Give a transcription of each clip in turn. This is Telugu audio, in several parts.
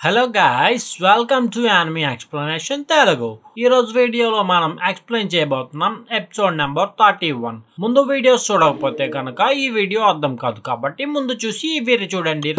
Hello guys, welcome to anime explanation Telugu. ఈ రోజు వీడియోలో మనం ఎక్స్ప్లెయిన్ చేయబోతున్నాం ఎపిసోడ్ నెంబర్ 31. ముందు వీడియోస్ చూడకపోతే కనుక ఈ వీడియో అర్థం కాదు, కాబట్టి ముందు చూసి ఈ వీడియో చూడండి.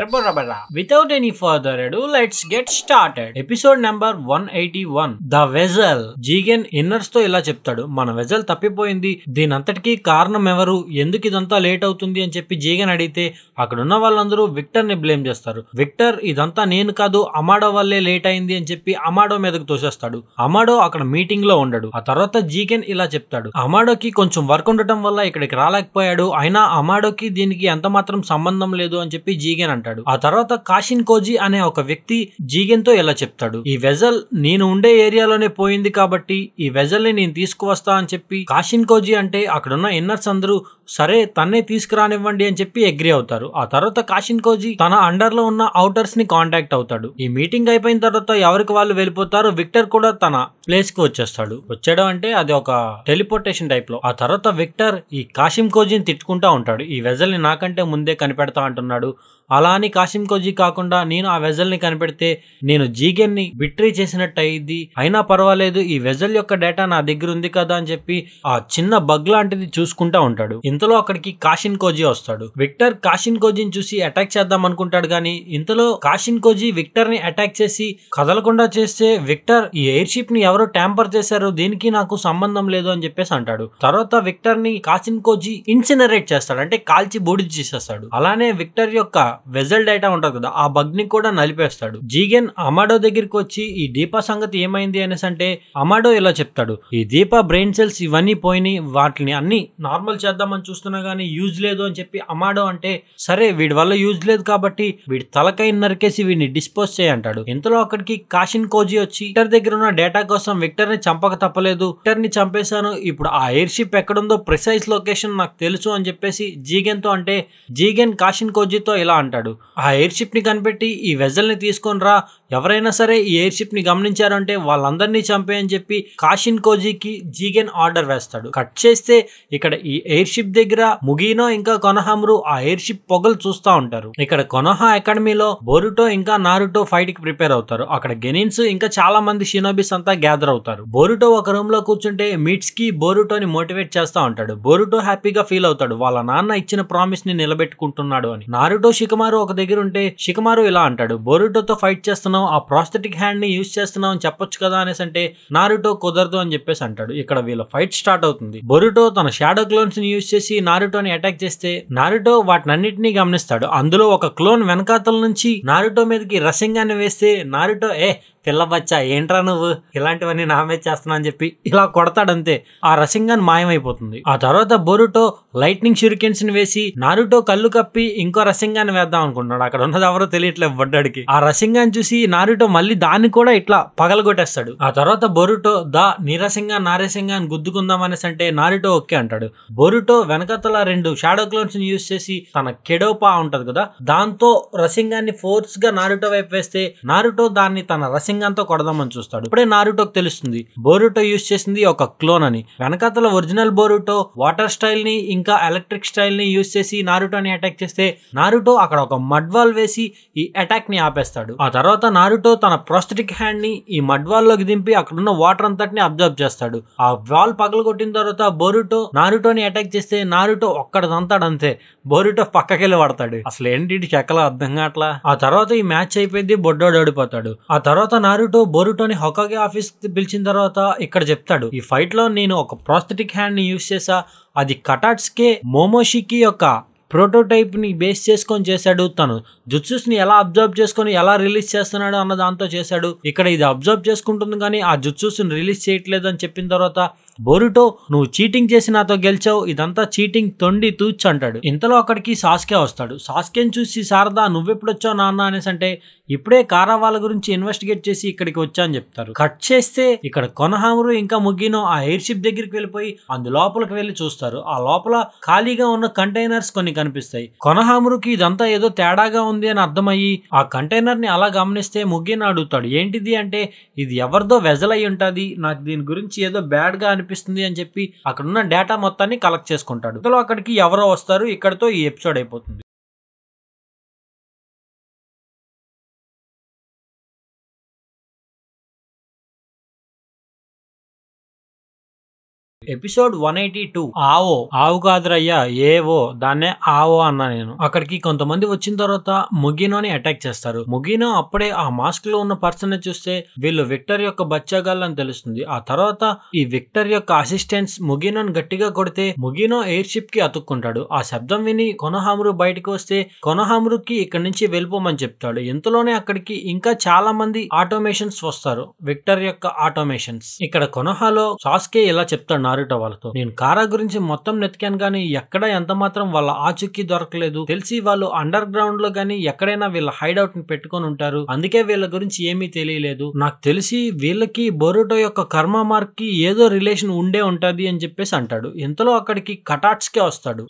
Without any further ado let's get started. Episode number 181, the vessel. జీగన్ ఇన్నర్స్ తో ఇలా చెప్తాడు, మన వెజల్ తప్పిపోయింది, దీనంతటికీ కారణం ఎవరు, ఎందుకు ఇదంతా లేట్ అవుతుంది అని చెప్పి జీగన్ అడిగితే అక్కడున్న వాళ్ళందరూ విక్టర్ ని బ్లేమ్ చేస్తారు. విక్టర్, ఇదంతా నేను కాదు, అమాడో వల్లే లేట్ అయింది అని చెప్పి అమాడో మీదకు తోసేస్తాడు. అమాడో అక్కడ మీటింగ్ లో ఉండడు. ఆ తర్వాత జీగన్ ఇలా చెప్తాడు, అమాడోకి కొంచెం వర్క్ ఉండటం వల్ల ఇక్కడికి రాలేకపోయాడు, అయినా అమాడోకి దీనికి ఎంత మాత్రం సంబంధం లేదు అని చెప్పి జీగన్ అంటాడు. ఆ తర్వాత కాషిన్ కోజీ అనే ఒక వ్యక్తి జీగన్ తో ఇలా చెప్తాడు, ఈ వెజల్ నేను ఉండే ఏరియాలోనే పోయింది కాబట్టి ఈ వెజల్ ని నేను తీసుకువస్తా అని చెప్పి కాషిన్ కోజీ అంటే అక్కడున్న ఇన్నర్స్ అందరూ సరే తన్నే తీసుకురానివ్వండి అని చెప్పి అగ్రి అవుతారు. ఆ తర్వాత కాషిన్ కోజీ తన అండర్ లో ఉన్న అవుటర్స్ ని కాంటాక్ట్ అవుతాడు. ఈ మీటింగ్ అయిపోయిన తర్వాత ఎవరికి వాళ్ళు వెళ్ళిపోతారు. విక్టర్ కూడా తన ప్లేస్ కి వచ్చేయడం అంటే అది ఒక టెలిపోర్టేషన్ టైప్ లో. ఆ తర్వాత విక్టర్ ఈ కాషిం కోజీని తిట్టుకుంటా ఉంటాడు, ఈ వెజల్ ని నాకంటే ముందే కనిపెడతా అంటున్నాడు. అలా అని కాషిం కోజీ కాకుండా నేను ఆ వెజల్ ని కనిపెడితే నేను జీగన్ ని బిట్రీ చేసినట్టు అయ్యింది, అయినా పర్వాలేదు ఈ వెజల్ యొక్క డేటా నా దగ్గర ఉంది కదా అని చెప్పి ఆ చిన్న బగ్ లాంటిది చూసుకుంటా ఉంటాడు. ఇంతలో అక్కడికి కాషిన్ కోజీ వస్తాడు. విక్టర్ కాషిన్ కోజీని చూసి అటాక్ చేద్దాం అనుకుంటాడు, కానీ ఇంతలో కాషిన్ కోజీ విక్టర్ ని అటాక్ చేసి కదలకుండా చేస్తే విక్టర్, ఈ ఎయిర్ షిప్ ని ఎవరో ట్యాంపర్ చేశారు, దీనికి నాకు సంబంధం లేదు అని చెప్పేసి అంటాడు. తర్వాత విక్టర్ ని కాషిన్ కోజీ ఇన్సినరేట్ చేస్తాడు, అంటే కాల్చి బూడిద చేసేస్తాడు. అలానే విక్టర్ యొక్క వెజల్ డేటా ఉంటది కదా, ఆ బగ్ ని కూడా నలిపేస్తాడు. జీగన్ అమాడో దగ్గరికి వచ్చి ఈ దీపా సంగతి ఏమైంది అనేసి అంటే అమాడో ఇలా చెప్తాడు, ఈ దీపా బ్రెయిన్ సెల్స్ ఇవన్నీ పోయినాయి, వాటిని అన్ని నార్మల్ చేద్దామని చూస్తున్నా గానీ యూజ్ లేదు అని చెప్పి అమాడో అంటే సరే వీడి వల్ల యూజ్ లేదు కాబట్టి వీడి తలకై నరికేసి వీడిని డిస్పోజ్ చేయంటాడు. ఇంతలో అక్కడికి కాషిన్ కోజీ వచ్చి విక్టర్ దగ్గర ఉన్న డేటా కోసం విక్టర్ ని చంపక తప్పలేదు, విక్టర్ ని చంపేశాను, ఇప్పుడు ఆ ఎయిర్ షిప్ ఎక్కడుందో ప్రిసైజ్ లొకేషన్ నాకు తెలుసు అని చెప్పేసి జీగన్ తో అంటే జీగన్ కాషిన్ కోజీతో ఇలా అంటాడు, ఆ ఎయిర్ షిప్ ని కనిపెట్టి ఈ వెజల్ ని తీసుకొని రా, ఎవరైనా సరే ఈ ఎయిర్ షిప్ ని గమనించారంటే వాళ్ళందరినీ చంపే అని చెప్పి కాషిన్ కోజీకి జీగన్ ఆర్డర్ వేస్తాడు. కట్ చేస్తే ఇక్కడ ఈ ఎయిర్ షిప్ దగ్గర ముగినో ఇంకా కొనహామ్రు ఆ ఎయిర్ షిప్ పొగలు చూస్తా ఉంటారు. ఇక్కడ కొనోహా అకాడమీలో బోరుటో ఇంకా నారుటో ఫైట్ కి ప్రిపేర్ అవుతారు. అక్కడ గెనిన్స్ ఇంకా చాలా మంది షినోబిస్ అంతా గ్యాదర్ అవుతారు. బోరుటో ఒక రూమ్ లో కూర్చుంటే మిట్స్కి బోరుటోని మోటివేట్ చేస్తా ఉంటాడు. బోరుటో హ్యాపీగా ఫీల్ అవుతాడు, వాళ్ళ నాన్న ఇచ్చిన ప్రామిస్ ని నిలబెట్టుకుంటున్నాడు అని. నారుటో షికమారు ఒక దగ్గర ఉంటే షికమారు ఇలా అంటాడు, బోరుటోతో ఫైట్ చేస్తున్నావు, ఆ ప్రాస్థెటిక్ హ్యాండ్ ని యూజ్ చేస్తున్నావు అని చెప్పొచ్చు కదా అనేసి అంటే నారుటో కుదరదు అని చెప్పేసి అంటాడు. ఇక్కడ వీళ్ళ ఫైట్ స్టార్ట్ అవుతుంది. బోరుటో తన షాడో క్లోన్స్ ని యూజ్ చేసి నారుటోని అటాక్ చేస్తే నారుటో వాటినన్నిటినీ గమనిస్తాడు. అందులో ఒక క్లోన్ వెనకాతల నుంచి నారుటో మీదకి రసింగాన్ని వేస్తే నారుటో పిల్లబచ్చా ఏంట్రా నువ్వు ఇలాంటివన్నీ నా మీద చేస్తున్నా అని చెప్పి ఇలా కొడతాడంతే. ఆ రసింగాన్ మాయమైపోతుంది. ఆ తర్వాత బోరుటో లైట్నింగ్ షురికెన్స్ ని వేసి నారుటో కళ్ళు కప్పి ఇంకో రసింగాన్ని వేద్దాం అనుకుంటున్నాడు. అక్కడ ఉన్నది ఎవరో తెలియట్లేదు బడ్డాడికి. ఆ రసింగాన్ చూసి నారుటో మళ్ళీ దాన్ని కూడా ఇట్లా పగలగొట్టేస్తాడు. ఆ తర్వాత బోరుటో నీ రసింగా నా రసింగా అని గుద్దుకుందాం అనేసి అంటే నారుటో ఓకే అంటాడు. బోరుటో వెనకతల 2 షాడో క్లోన్స్ ని యూజ్ చేసి తన కెడోపా ఉంటది కదా, దాంతో రసింగాన్ని ఫోర్స్ గా నారుటో వైపు వేస్తే నారుటో దాన్ని తన రసింగాన్తో కొడదామని చూస్తాడు. ఇప్పుడే నారుటోకి తెలుస్తుంది బోరుటో యూజ్ చేసింది ఒక క్లోన్ అని. వెనకాతల ఒరిజినల్ బోరుటో వాటర్ స్టైల్ ని ఇంకా ఎలక్ట్రిక్ స్టైల్ ని యూజ్ చేసి నారుటోని అటాక్ చేస్తే నారుటో అక్కడ ఒక మడ్ వాల్ వేసి ఈ అటాక్ ని ఆపేస్తాడు. ఆ తర్వాత నారుటో తన ప్రోస్థెటిక్ హ్యాండ్ ని ఈ మడ్ వాల్ లోకి దింపి అక్కడున్న వాటర్ అంతటిని అబ్జర్వ్ చేస్తాడు. ఆ వాల్ పగలు కొట్టిన తర్వాత బోరుటో నారుటోని అటాక్ చేస్తే నారుటో ఒక్కడంతాడు అంతే. బోరుటో పక్కకెళ్ళి పడతాడు. అసలు ఏంటి చెక్కలో అర్థం కావట్లా. ఆ తర్వాత ఈ మ్యాచ్ అయిపోయింది, బొడ్డోడు ఓడిపోతాడు. ఆ తర్వాత నారుటో బోరుటోని హొకాగే ఆఫీస్ కి పిలిచిన తర్వాత ఇక్కడ చెప్తాడు, ఈ ఫైట్ లో నేను ఒక ప్రోస్థెటిక్ హ్యాండ్ ని యూజ్ చేసా, అది కటాట్స్కే మోమోషికి యొక్క ప్రోటోటైప్ ని బేస్ చేసుకొని చేశాడు. తను జుట్సుస్ ని ఎలా అబ్జర్వ్ చేసుకొని ఎలా రిలీజ్ చేస్తున్నాడు అన్న దాంతో చేశాడు. ఇక్కడ ఇది అబ్జర్వ్ చేసుకుంటుంది కానీ ఆ జుట్సుస్ ని రిలీజ్ చేయట్లేదు అని చెప్పిన తర్వాత బోరుటో, నువ్వు చీటింగ్ చేసి నాతో గెలిచావు, ఇదంతా చీటింగ్ తొండి తూచ్ అంటాడు. ఇంతలో అక్కడికి సాస్కే వస్తాడు. సాస్కేని చూసి శారదా నువ్వెప్పుడొచ్చావు నాన్న అనేసి అంటే ఇప్పుడే కారా వాళ్ళ గురించి ఇన్వెస్టిగేట్ చేసి ఇక్కడికి వచ్చా అని చెప్తారు. కట్ చేస్తే ఇక్కడ కొనహామురు ఇంకా ముగినో ఆ ఎయిర్ షిప్ దగ్గరికి వెళ్ళిపోయి లోపలికి వెళ్ళి చూస్తారు. ఆ లోపల ఖాళీగా ఉన్న కంటైనర్స్ కొన్ని కనిపిస్తాయి. కొనహామురుకి ఇదంతా ఏదో తేడాగా ఉంది అని అర్థమయ్యి ఆ కంటైనర్ ని అలా గమనిస్తే ముగిన అడుగుతాడు, ఏంటిది అంటే ఇది ఎవరిదో వెజల్ అయి ఉంటది, నాకు దీని గురించి ఏదో బ్యాడ్ గా అనిపిస్తుంది అని చెప్పి అక్కడున్న డేటా మొత్తాన్ని కలెక్ట్ చేసుకుంటాడు. ఇంతలో అక్కడికి ఎవరో వస్తారు. ఇక్కడతో ఈ ఎపిసోడ్ అయిపోతుంది. ఎపిసోడ్ 182 ఆవో ఆవు కాదురయ్యా ఏవో దాన్నే ఆవో అన్నా నేను. అక్కడికి కొంతమంది వచ్చిన తర్వాత ముగినోని అటాక్ చేస్తారు. ముగినో అప్పుడే ఆ మాస్క్ లో ఉన్న పర్సన్ ని చూస్తే వీళ్ళు విక్టర్ యొక్క బచ్చాగాళ్ళు అని తెలుస్తుంది. ఆ తర్వాత ఈ విక్టర్ యొక్క అసిస్టెంట్స్ ముగినోని గట్టిగా కొడితే ముగినో ఎయిర్ షిప్ కి అతుక్కుంటాడు. ఆ శబ్దం విని కొనహామురు బయటకు వస్తే కొనహామురుకి ఇక్కడి నుంచి వెళ్ళిపోమని చెప్తాడు. ఇంతలోనే అక్కడికి ఇంకా చాలా మంది ఆటోమేషన్స్ వస్తారు, విక్టర్ యొక్క ఆటోమేషన్స్. ఇక్కడ కొనహాలో సాస్కే ఇలా చెప్తాడు నారుటో వాళ్ళతో, నేను కారా గురించి మొత్తం నెతికాను గానీ ఎక్కడ ఎంత మాత్రం వాళ్ళ ఆచూకీ దొరకలేదు. తెలిసి వాళ్ళు అండర్ గ్రౌండ్ లో గానీ ఎక్కడైనా వీళ్ళ హైడౌట్ ని పెట్టుకొని ఉంటారు, అందుకే వీళ్ళ గురించి ఏమీ తెలియలేదు. నాకు తెలిసి వీళ్ళకి బొరుటో యొక్క కర్మ మార్క్ కి ఏదో రిలేషన్ ఉండే ఉంటది అని చెప్పేసి అంటాడు. ఇంతలో అక్కడికి కటాట్స్కే వస్తాడు.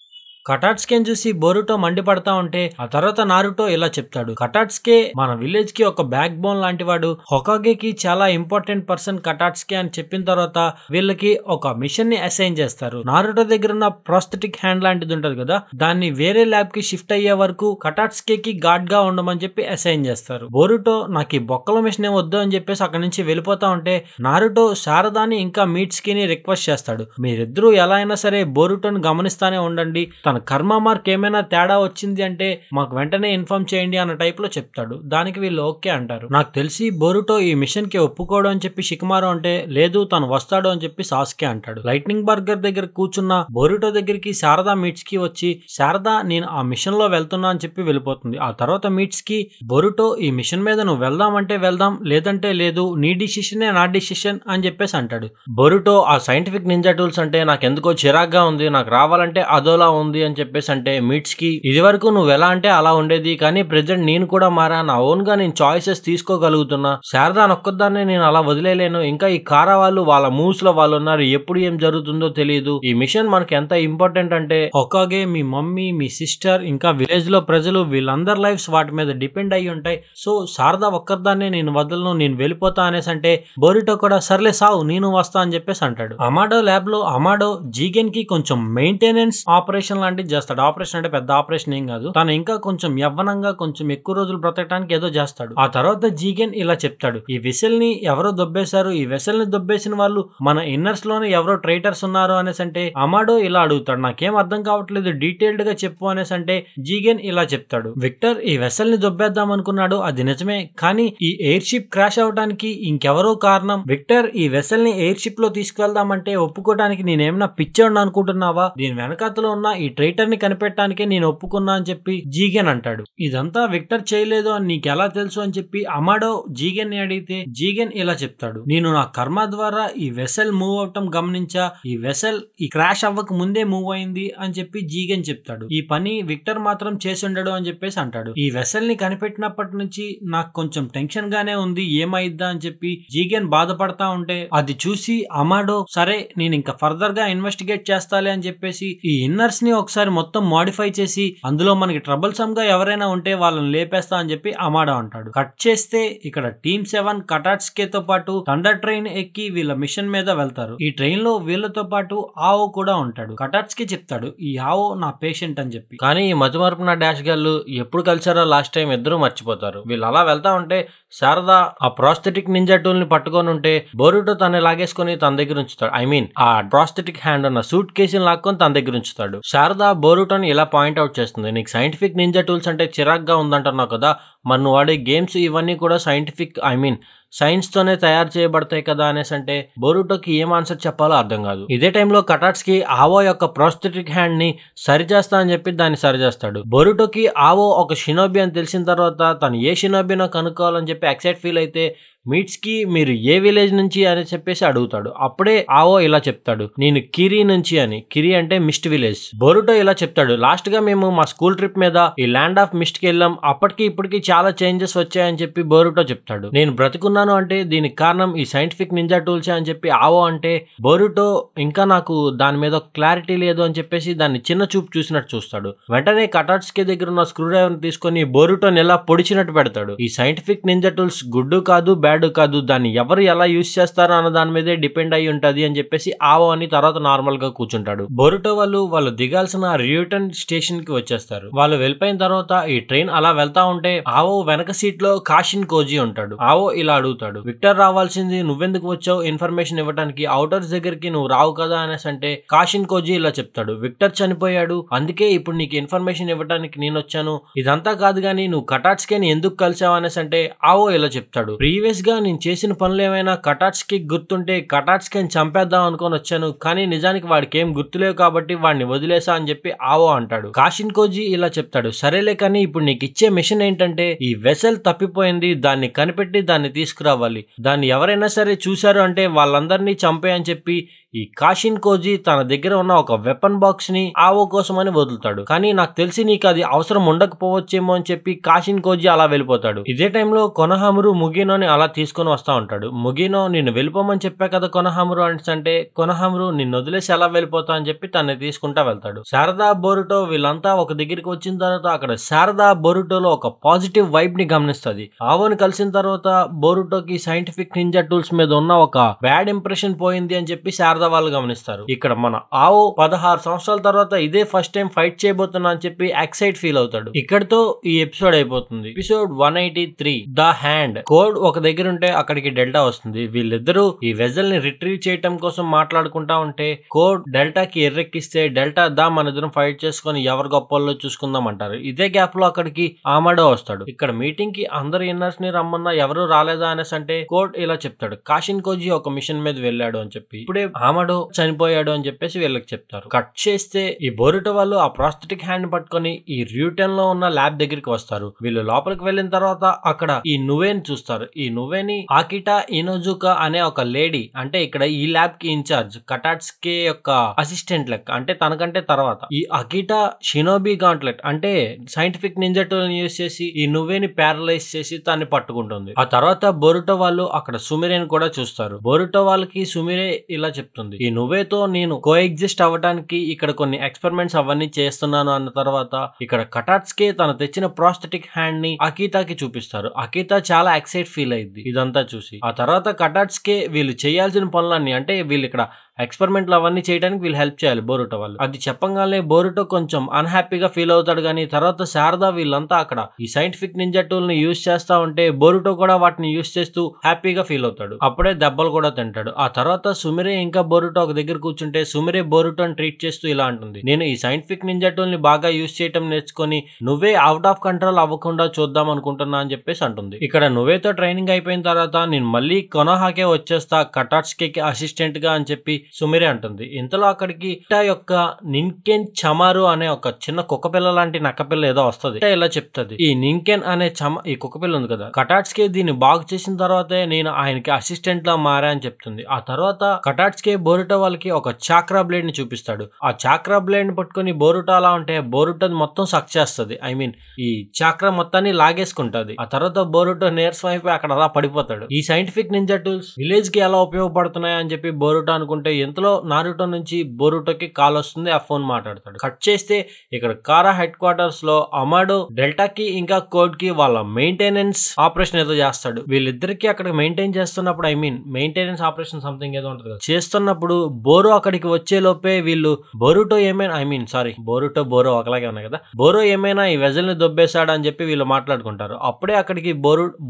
కటాట్స్కేని చూసి బొరుటో మండిపడతా ఉంటే ఆ తర్వాత నారుటో ఇలా చెప్తాడు, కటాట్స్కే మన విలేజ్ కి ఒక బ్యాక్ బోన్ లాంటి వాడు, హొకాగేకి చాలా ఇంపార్టెంట్ పర్సన్ కటాట్స్కే అని చెప్పిన తర్వాత వీళ్ళకి ఒక మిషన్ ని అసైన్ చేస్తారు. నారుటో దగ్గర ఉన్న ప్రాస్థెటిక్ హ్యాండ్ లాంటిది ఉంటది కదా, దాన్ని వేరే ల్యాబ్ కి షిఫ్ట్ అయ్యే వరకు కటాట్స్కే కి గార్డ్ గా ఉండమని చెప్పి అసైన్ చేస్తారు. బొరుటో నాకు ఈ బొక్కల మిషన్ ఏం వద్దు అని చెప్పేసి అక్కడి నుంచి వెళ్ళిపోతా ఉంటే నారుటో శారదాని ఇంకా మీట్స్కి ని రిక్వెస్ట్ చేస్తాడు, మీరిద్దరూ ఎలా అయినా సరే బొరుటోని గమనిస్తానే ఉండండి, తన కర్మ మార్క్ ఏమైనా తేడా వచ్చింది అంటే మాకు వెంటనే ఇన్ఫార్మ్ చేయండి అన్న టైప్ లో చెప్తాడు. దానికి వీళ్ళు ఓకే అంటారు. నాకు తెలిసి బొరుటో ఈ మిషన్ కి ఒప్పుకోడు అని చెప్పి షికమారు అంటే లేదు తను వస్తాడు అని చెప్పి సాస్కే అంటాడు. లైట్నింగ్ బర్గర్ దగ్గర కూర్చున్న బొరుటో దగ్గరికి శారదా మీట్స్ కి వచ్చి శారదా నేను ఆ మిషన్ లో వెళ్తున్నా అని చెప్పి వెళ్ళిపోతుంది. ఆ తర్వాత మీట్స్ కి బొరుటో ఈ మిషన్ మీద నువ్వు వెళ్దామంటే వెళ్దాం లేదంటే లేదు, నీ డిసిషనే నా డిసిషన్ అని చెప్పేసి అంటాడు. బొరుటో ఆ సైంటిఫిక్ నింజా టూల్స్ అంటే నాకు ఎందుకో చిరాగ్గా ఉంది, నాకు రావాలంటే అదోలా ఉంది అని చెప్పేసి అంటే మీట్స్ కి ఇది వరకు నువ్వు ఎలా అంటే అలా ఉండేది, కానీ ప్రెజెంట్ నేను కూడా మారా, నా ఓన్ గా నేను చాయిసెస్ తీసుకోగలుగుతున్నా, శారదా నొక్కదాన్ని నేను అలా వదిలేలేను, ఇంకా ఈ కారా వాళ్ళు వాళ్ళ మూవ్స్ లో వాళ్ళు ఉన్నారు, ఎప్పుడు ఏం జరుగుతుందో తెలియదు, ఈ మిషన్ మనకి ఎంత ఇంపార్టెంట్ అంటే హొకాగే, మీ మమ్మీ, మీ సిస్టర్, ఇంకా విలేజ్ లో ప్రజలు వీళ్ళందరి లైఫ్స్ వాటి మీద డిపెండ్ అయ్యి ఉంటాయి, సో శారదా ఒక్కదాన్నే నేను వదలను, నేను వెళ్ళిపోతా అనేసి అంటే బొరుటో కూడా సర్లే సావు నేను వస్తా అని చెప్పేసి అంటాడు. అమాడో ల్యాబ్ లో అమాడో జీగెన్ కి కొంచెం మెయింటెనెన్స్ ఆపరేషన్ లాంటిది చేస్తాడు. ఆపరేషన్ అంటే పెద్ద ఆపరేషన్ ఏం కాదు, తను ఇంకా కొంచెం యవ్వనంగా కొంచెం ఎక్కువ రోజులు బ్రతకడానికి ఏదో చేస్తాడు. ఆ తర్వాత జీగెన్ ఇలా చెప్తాడు, ఈ వెసెల్ ని ఎవరో దొబ్బేశారు, ఈ వెసెల్ ని దొబ్బేసిన వాళ్ళు మన ఇన్నర్స్ లోనే ఎవరో ట్రైటర్స్ ఉన్నారు అనేసి అంటే అమాడో ఇలా అడుగుతాడు, నాకేం అర్థం కావట్లేదు డీటెయిల్డ్ గా చెప్పు అనేసి అంటే జీగెన్ ఇలా చెప్తాడు, విక్టర్ ఈ వెసెల్ ని దొబ్బేద్దాం అనుకున్నాడు, అది నిజమే, కానీ ఈ ఎయిర్ షిప్ క్రాష్ అవడానికి ఇంకెవరో కారణం, విక్టర్ ఈ వెసెల్ ని ఎయిర్ షిప్ లో తీసుకెళ్దామంటే ఒప్పుకోవడానికి నేనేమన్నా పిచ్చోడిని అనుకుంటున్నావా, దీని వెనకాతలో ఉన్న ఈ ట్రైటర్ ని కనిపెట్టడానికే నేను ఒప్పుకున్నా అని చెప్పి జీగెన్ అంటాడు. ఇదంతా విక్టర్ చేయలేదు అని నీకు ఎలా తెలుసు అని చెప్పి అమాడో జీగెన్ ని అడిగితే జీగెన్ ఇలా చెప్తాడు, నేను నా కర్మ ద్వారా ఈ వెసెల్ మూవ్ అవటం గమనించా, ఈ వెసెల్ ఈ క్రాష్ అవ్వక ముందే మూవ్ అయింది అని చెప్పి జీగెన్ చెప్తాడు. ఈ పని విక్టర్ మాత్రం చేసి ఉండడు అని చెప్పేసి అంటాడు. ఈ వెసెల్ ని కనిపెట్టినప్పటి నుంచి నాకు కొంచెం టెన్షన్ గానే ఉంది, ఏమైద్దా అని చెప్పి జీగెన్ బాధపడతా ఉంటే అది చూసి అమాడో సరే నేను ఇంకా ఫర్దర్ గా ఇన్వెస్టిగేట్ చేస్తాలే అని చెప్పేసి ఈ ఇన్నర్స్ ని ఒకసారి మొత్తం మాడిఫై చేసి అందులో మనకి ట్రబుల్ సమ్ గా ఎవరైనా ఉంటే వాళ్ళని లేపేస్తా అని చెప్పి అమాడో అంటాడు. కట్ చేస్తే ఇక్కడ టీమ్ 7 కటాట్స్కే తో పాటు థండర్ ట్రైన్ ఎక్కి వీళ్ళ మిషన్ మీద వెళ్తారు. ఈ ట్రైన్ లో వీళ్ళతో పాటు ఆవో కూడా ఉంటాడు. కటాట్స్కే చెప్తాడు, ఈ ఆవో నా పేషెంట్ అని చెప్పి, కానీ ఈ మతిమరుపున డాష్ గర్లు ఎప్పుడు కలిసారో లాస్ట్ టైం ఇద్దరు మర్చిపోతారు. వీళ్ళు అలా వెళ్తా ఉంటే శారదా ఆ ప్రాస్థెటిక్ నింజా టూల్ ని పట్టుకొని ఉంటే బొరుటో తన లాగేసుకుని తన దగ్గర ఉంచుతాడు. ఐ మీన్ ఆ ప్రాస్థెటిక్ హ్యాండ్ ఉన్న సూట్ కేసుని లాక్కొని తన దగ్గర ఉంచుతాడు. శారదా బొరుటోని ఇలా పాయింట్ అవుట్ చేస్తుంది, నీకు సైంటిఫిక్ నింజా టూల్స్ అంటే చిరాగ్గా ఉందంటున్నావు కదా, మరి నువ్వు వాడే గేమ్స్ ఇవన్నీ కూడా సైంటిఫిక్ ఐ మీన్ సైన్స్ తోనే తయారు చేయబడతాయి కదా అనేసి అంటే బొరుటోకి ఏం ఆన్సర్ చెప్పాలో అర్థం కాదు. ఇదే టైంలో కటాట్స్ కి ఆవో యొక్క ప్రాస్థెటిక్ హ్యాండ్ ని సరిచేస్తా అని చెప్పి దాన్ని సరిచేస్తాడు. బొరుటోకి ఆవో ఒక షినోబి అని తెలిసిన తర్వాత తను ఏ షినోబినో కనుక్కోవాలని చెప్పి ఎక్సైట్ ఫీల్ అయితే మీట్స్ కి మీరు ఏ విలేజ్ నుంచి అని చెప్పేసి అడుగుతాడు. అప్పుడే ఆవో ఇలా చెప్తాడు, నేను కిరి నుంచి అని. కిరి అంటే మిస్ట్ విలేజ్. బొరుటో ఇలా చెప్తాడు, లాస్ట్ గా మేము మా స్కూల్ ట్రిప్ మీద ఈ ల్యాండ్ ఆఫ్ మిస్ట్ కి వెళ్ళాం, అప్పటికి ఇప్పటికి చాలా చేంజెస్ వచ్చాయని చెప్పి బొరుటో చెప్తాడు. నేను బ్రతుకున్నాను అంటే దీనికి కారణం ఈ సైంటిఫిక్ నింజా టూల్స్ అని చెప్పి ఆవో అంటే బొరుటో ఇంకా నాకు దాని మీద క్లారిటీ లేదు అని చెప్పేసి దాన్ని చిన్న చూపు చూసినట్టు చూస్తాడు. వెంటనే కటాట్స్కే దగ్గర ఉన్న స్క్రూ డ్రైవర్ తీసుకొని బొరుటోని ఎలా పొడిచినట్టు పెడతాడు. ఈ సైంటిఫిక్ నింజా టూల్స్ గుడ్డు కాదు బ్యాడ్ కాదు, దాన్ని ఎవరు ఎలా యూజ్ చేస్తారో అన్న దాని మీదే డిపెండ్ అయి ఉంటది అని చెప్పేసి ఆవో అని తర్వాత నార్మల్ గా కూర్చుంటాడు. బొరుటో వాళ్ళు దిగాల్సిన రియూటన్ స్టేషన్ కి వచ్చేస్తారు. వాళ్ళు వెళ్ళిపోయిన తర్వాత ఈ ట్రైన్ అలా వెళ్తా ఉంటే ఆవో వెనక సీట్ లో కాషిన్ కోజీ ఉంటాడు. ఆవో ఇలా అడుగుతాడు, విక్టర్ రావాల్సింది నువ్వెందుకు వచ్చావు ఇన్ఫర్మేషన్ ఇవ్వడానికి, అవుటర్స్ దగ్గరికి నువ్వు రావు కదా అనేసి అంటే కాషిన్ కోజీ ఇలా చెప్తాడు, విక్టర్ చనిపోయాడు, అందుకే ఇప్పుడు నీకు ఇన్ఫర్మేషన్ ఇవ్వడానికి నేను వచ్చాను, ఇదంతా కాదు గానీ నువ్వు కటాట్స్కే ఎందుకు కలిసావు అనేసి అంటే ఆవో ఇలా చెప్తాడు, ప్రీవియస్ గా నేను చేసిన పనులు ఏమైనా కటాట్స్కి గుర్తుంటే కటాట్స్కి చంపేద్దాం అనుకొని వచ్చాను, కానీ నిజానికి వాడికి ఏం గుర్తులేవు కాబట్టి వాడిని వదిలేసా అని చెప్పి ఆవో అంటాడు. కాషిన్ కోజీ ఇలా చెప్తాడు, సరేలే కానీ ఇప్పుడు నీకు ఇచ్చే మిషన్ ఏంటంటే ఈ వెసల్ తప్పిపోయింది, దాన్ని కనిపెట్టి దాన్ని తీసుకురావాలి, దాన్ని ఎవరైనా సరే చూశారు అంటే వాళ్ళందరినీ చంపేయని చెప్పి ఈ కాషిన్ కోజీ తన దగ్గర ఉన్న ఒక వెపన్ బాక్స్ ని ఆవో కోసం అని వదులుతాడు. కానీ నాకు తెలిసి నీకు అది అవసరం ఉండకపోవచ్చేమో అని చెప్పి కాషిన్ కోజీ అలా వెళ్ళిపోతాడు. ఇదే టైంలో కొనహామురు ముగినోని అలా తీసుకొని వస్తా ఉంటాడు. ముగినో నిన్ను వెళ్ళిపోమని చెప్పా కదా కొనహామురు అంటే కొనహామురు నిన్ను వదిలేసి ఎలా వెళ్ళిపోతా అని చెప్పి తనని తీసుకుంటా వెళ్తాడు. శారదా బోరుటో వీళ్ళంతా ఒక దగ్గరికి వచ్చిన తర్వాత అక్కడ శారదా బోరుటోలో ఒక పాజిటివ్ వైబ్ ని గమనిస్తుంది. ఆవోని కలిసిన తర్వాత బోరుటోకి సైంటిఫిక్ నింజా టూల్స్ మీద ఉన్న ఒక బ్యాడ్ ఇంప్రెషన్ పోయింది అని చెప్పి శారదా వాళ్ళు గమనిస్తారు. ఇక్కడ మన ఆవో 16 సంవత్సరాల తర్వాత ఇదే ఫస్ట్ టైం ఫైట్ చేయబోతున్నా అని చెప్పి ఎక్సైట్ ఫీల్ అవుతాడు. ఇక్కడతో ఈ ఎపిసోడ్ అయిపోతుంది. Episode 183 the hand. కోడ్ ఒక దగ్గర ఉంటే అక్కడికి డెల్టా వస్తుంది. వీళ్ళిద్దరూ ఈ వెజల్ ని రిట్రీవ్ చేయటం కోసం మాట్లాడుకుంటా ఉంటే కోడ్ డెల్టాకి ఎర్రెక్కిస్తే డెల్టా దా మన ఇద్దరం ఫైట్ చేసుకుని ఎవరు గొప్పల్లో చూసుకుందాం అంటారు. ఇదే గ్యాప్ లో అక్కడికి ఆమాడో వస్తాడు. ఇక్కడ మీటింగ్ కి అందరు ఇన్నర్స్ ని రమ్మన్నా ఎవరు రాలేదా అనేసి అంటే కోడ్ ఇలా చెప్తాడు, కాషిన్ కోజీ ఒక మిషన్ మీద వెళ్ళాడు అని చెప్పి, ఇప్పుడే ఆమాడో చనిపోయాడు అని చెప్పేసి వీళ్ళకి చెప్తారు. కట్ చేస్తే ఈ బోరుటో వాళ్ళు ఆ ప్రాస్థెటిక్ హ్యాండ్ పట్టుకొని ఈ ర్యూటెన్ లో ఉన్న ల్యాబ్ దగ్గరికి వస్తారు. వీళ్ళు లోపలికి వెళ్ళిన తర్వాత అక్కడ ఈ నువేని చూస్తారు. ఈ నువేని ఆకిటా ఇనోజుకా అనే ఒక లేడీ, అంటే ఇక్కడ ఈ ల్యాబ్ కి ఇన్ఛార్జ్, కటాట్స్కే యొక్క అసిస్టెంట్ లెక్క, అంటే తనకంటే తర్వాత ఈ అకిటా షినోబి గాంట్లెట్ అంటే సైంటిఫిక్ నింజా టూల్ యూస్ చేసి ఈ నువేని ప్యారలైజ్ చేసి దాన్ని పట్టుకుంటుంది. ఆ తర్వాత బోరుటో వాళ్ళు అక్కడ సుమిరేని కూడా చూస్తారు. బోరుటో వాళ్ళకి సుమిరే ఇలా చెప్తుంది, ఈ నువేతో నేను కో ఎగ్జిస్ట్ అవ్వడానికి ఇక్కడ కొన్ని ఎక్స్పెరిమెంట్స్ అవన్నీ చేస్తున్నాను అన్న తర్వాత ఇక్కడ కటాట్స్కే తను తెచ్చిన ప్రాస్థెటిక్ హ్యాండ్ ని అకితాకి చూపిస్తారు. అకితా చాలా ఎక్సైట్ ఫీల్ అయింది ఇదంతా చూసి. ఆ తర్వాత కటాట్స్కే వీళ్ళు చేయాల్సిన పనులన్నీ, అంటే వీళ్ళు ఇక్కడ ఎక్స్పెరిమెంట్లు అవన్నీ చేయడానికి వీళ్ళు హెల్ప్ చేయాలి బోరుటో వాళ్ళు. అది చెప్పగానే బోరుటో కొంచెం అన్హ్యాపీగా ఫీల్ అవుతాడు. కానీ తర్వాత శారదా వీళ్ళంతా అక్కడ ఈ సైంటిఫిక్ నింజా టూల్ ని యూజ్ చేస్తా ఉంటే బోరుటో కూడా వాటిని యూజ్ చేస్తూ హ్యాపీగా ఫీల్ అవుతాడు. అప్పుడే దెబ్బలు కూడా తింటాడు. ఆ తర్వాత సుమిరే ఇంకా బోరుటో ఒక దగ్గర కూర్చుంటే సుమిరే బోరుటోని ట్రీట్ చేస్తూ ఇలా అంటుంది, నేను ఈ సైంటిఫిక్ నింజా టూల్ ని బాగా యూజ్ చేయటం నేర్చుకొని నువ్వే అవుట్ ఆఫ్ కంట్రోల్ అవ్వకుండా చూద్దాం అనుకుంటున్నా అని చెప్పేసి అంటుంది. ఇక్కడ నువ్వేతో ట్రైనింగ్ అయిపోయిన తర్వాత నేను మళ్ళీ కొనోహాకే వచ్చేస్తా కటాట్స్కే అసిస్టెంట్ గా అని చెప్పి సుమిరే అంటుంది. ఇంతలో అక్కడికి ఇటా యొక్క నిన్కెన్ చమారు అనే ఒక చిన్న కుక్కపిల్ల లాంటి నక్కపిల్ల ఏదో వస్తుంది. ఇలా చెప్తుంది, ఈ నిన్కెన్ అనే ఈ కుక్కపిల్ల ఉంది కదా, కటాట్స్కే దీన్ని బాగు చేసిన తర్వాతే నేను ఆయనకి అసిస్టెంట్ లా మారా అని చెప్తుంది. ఆ తర్వాత కటాట్స్కే బోరుటో వాళ్ళకి ఒక చాక్రా బ్లేడ్ ని చూపిస్తాడు. ఆ చాక్రా బ్లేడ్ ని పట్టుకుని బోరుటో అలా ఉంటే బోరుటో మొత్తం సక్ చేస్తుంది. ఐ మీన్ ఈ చాక్రా మొత్తాన్ని లాగేసుకుంటది. ఆ తర్వాత బోరుటో నీరసం అయిపోయి అక్కడ అలా పడిపోతాడు. ఈ సైంటిఫిక్ నింజా టూల్స్ విలేజ్ కి ఎలా ఉపయోగపడుతున్నాయి అని చెప్పి బోరుటో అనుకుంటే ఇంతలో నారుటో నుంచి బోరుటోకి కాల్ వస్తుంది. ఆ ఫోన్ మాట్లాడతాడు. కట్ చేస్తే ఇక్కడ కారా హెడ్ క్వార్టర్స్ లో అమాడో డెల్టాకి ఇంకా కోడ్ కి వాళ్ళ మెయింటెనెన్స్ ఆపరేషన్ ఏదో చేస్తాడు. వీళ్ళిద్దరికి అక్కడ మెయింటైన్ చేస్తున్నప్పుడు, I mean maintenance operation something ఏదో ఉంటుంది కదా, చేస్తున్నప్పుడు బోరో అక్కడికి వచ్చే లోపే వీళ్ళు బోరుటో ఏమైనా, ఐ మీన్ సారీ బోరో ఒకలాగే ఉన్నాయి కదా, బోరో ఏమైనా ఈ వెజల్ ని దొబ్బేశాడు అని చెప్పి వీళ్ళు మాట్లాడుకుంటారు. అప్పుడే అక్కడికి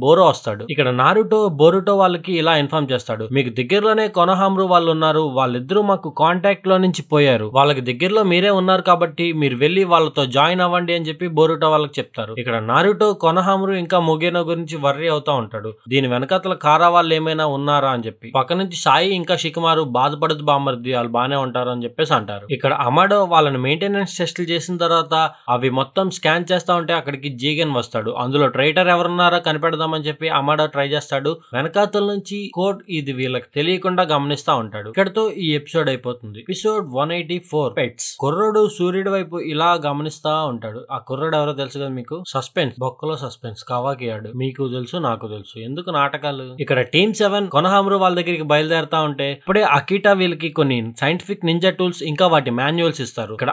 బోరో వస్తాడు. ఇక్కడ నారుటో బోరుటో వాళ్ళకి ఇలా ఇన్ఫార్మ్ చేస్తాడు, మీకు దగ్గరలోనే కొనహామురు వాళ్ళు ఉన్నారు, వాళ్ళిద్దరూ మాకు కాంటాక్ట్ లో నుంచి పోయారు, వాళ్ళకి దగ్గరలో మీరే ఉన్నారు కాబట్టి మీరు వెళ్ళి వాళ్ళతో జాయిన్ అవ్వండి అని చెప్పి బోరుటో వాళ్ళకి చెప్తారు. ఇక్కడ నారుటో కొనహామురు ఇంకా ముగేనో గురించి వర్రీ అవుతా ఉంటాడు. దీని వెనకతల కారా వాళ్ళు ఏమైనా ఉన్నారా అని చెప్పి. పక్క నుంచి సాయి ఇంకా షికమారు బాధపడదు బామ్మర్ది, వాళ్ళు బానే ఉంటారు అని చెప్పేసి అంటారు. ఇక్కడ అమాడో వాళ్ళని మెయింటెనెన్స్ టెస్టులు చేసిన తర్వాత అవి మొత్తం స్కాన్ చేస్తా ఉంటే అక్కడికి జీగన్ వస్తాడు. అందులో ట్రైటర్ ఎవరున్నారో కనిపెడదామని చెప్పి అమాడో ట్రై చేస్తాడు. వెనకాతల నుంచి కోడ్ ఇది వీళ్ళకి తెలియకుండా గమనిస్తా ఉంటాడు. ఇక్కడతో ఈ ఎపిసోడ్ అయిపోతుంది. Episode 184 pets. కుర్రోడు సూర్యుడి వైపు ఇలా గమనిస్తా ఉంటాడు. ఆ కుర్రోడు ఎవరో తెలుసు కదా మీకు, సస్పెన్స్, బొక్కలో సస్పెన్స్, కవాకియాడు. మీకు తెలుసు నాకు తెలుసు, ఎందుకు నాటకాలు. ఇక్కడ టీమ్ 7 కొనహామురు వాళ్ళ దగ్గరికి బయలుదేరుతా ఉంటే ఇప్పుడే అకిటా వీళ్ళకి కొన్ని సైంటిఫిక్ నింజా టూల్స్ ఇంకా వాటి మాన్యువల్స్ ఇస్తారు. ఇక్కడ